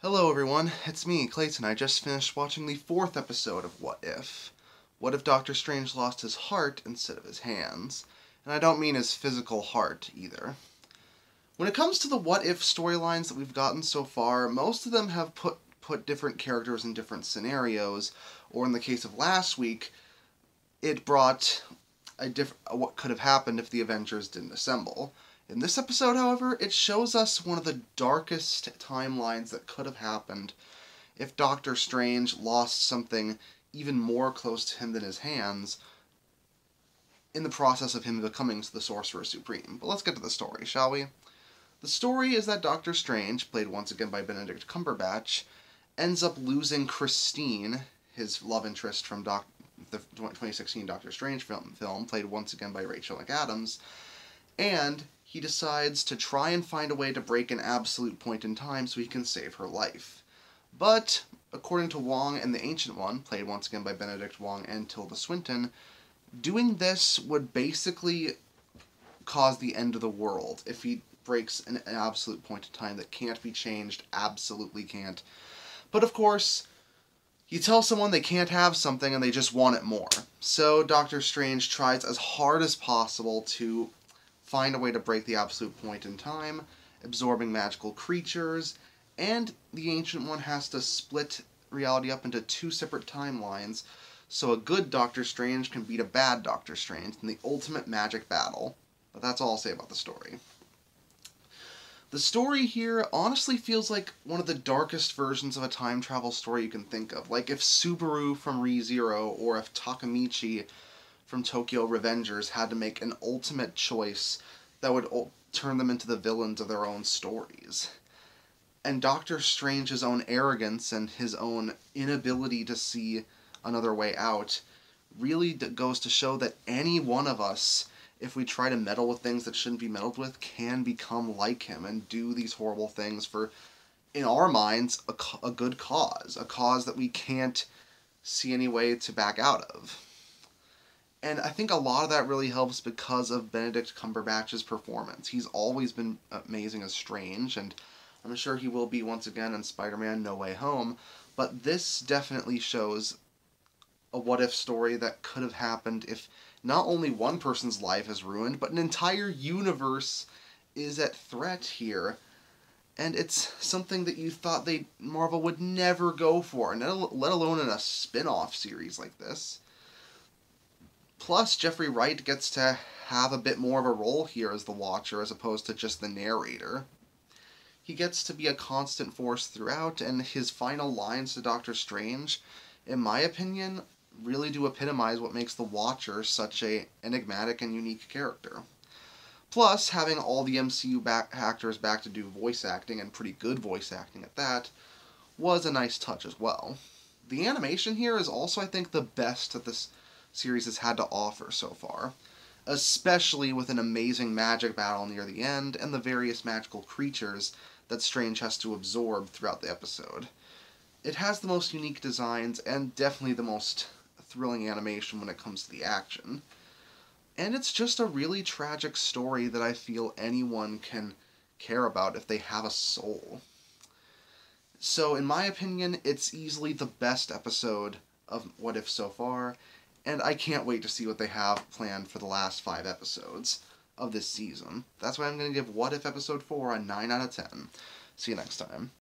Hello everyone, it's me, Clayton. I just finished watching the 4th episode of What If. What if Doctor Strange lost his heart instead of his hands? And I don't mean his physical heart, either. When it comes to the What If storylines that we've gotten so far, most of them have put different characters in different scenarios, or in the case of last week, it brought what could have happened if the Avengers didn't assemble. In this episode, however, it shows us one of the darkest timelines that could have happened if Doctor Strange lost something even more close to him than his hands in the process of him becoming the Sorcerer Supreme. But let's get to the story, shall we? The story is that Doctor Strange, played once again by Benedict Cumberbatch, ends up losing Christine, his love interest from the 2016 Doctor Strange film, played once again by Rachel McAdams, and he decides to try and find a way to break an absolute point in time so he can save her life. But, according to Wong and the Ancient One, played once again by Benedict Wong and Tilda Swinton, doing this would basically cause the end of the world if he breaks an absolute point in time that can't be changed, absolutely can't. But of course, you tell someone they can't have something and they just want it more. So Doctor Strange tries as hard as possible to find a way to break the absolute point in time, absorbing magical creatures, and the Ancient One has to split reality up into 2 separate timelines so a good Doctor Strange can beat a bad Doctor Strange in the ultimate magic battle. But that's all I'll say about the story. The story here honestly feels like one of the darkest versions of a time travel story you can think of. Like if Subaru from ReZero or if Takamichi from Tokyo Revengers had to make an ultimate choice that would turn them into the villains of their own stories. And Doctor Strange's own arrogance and his own inability to see another way out really goes to show that any one of us, if we try to meddle with things that shouldn't be meddled with, can become like him and do these horrible things for, in our minds, a good cause. A cause that we can't see any way to back out of. And I think a lot of that really helps because of Benedict Cumberbatch's performance. He's always been amazing as Strange, and I'm sure he will be once again in Spider-Man No Way Home, but this definitely shows a what-if story that could have happened if not only one person's life is ruined, but an entire universe is at threat here. And it's something that you thought Marvel would never go for, let alone in a spin-off series like this. Plus, Jeffrey Wright gets to have a bit more of a role here as the Watcher as opposed to just the narrator. He gets to be a constant force throughout, and his final lines to Doctor Strange, in my opinion, really do epitomize what makes the Watcher such an enigmatic and unique character. Plus, having all the MCU actors back to do voice acting, and pretty good voice acting at that, was a nice touch as well. The animation here is also, I think, the best that this series has had to offer so far, especially with an amazing magic battle near the end and the various magical creatures that Strange has to absorb throughout the episode. It has the most unique designs and definitely the most thrilling animation when it comes to the action. And it's just a really tragic story that I feel anyone can care about if they have a soul. So, in my opinion, it's easily the best episode of What If so far, and I can't wait to see what they have planned for the last 5 episodes of this season. That's why I'm going to give What If Episode 4 a 9 out of 10. See you next time.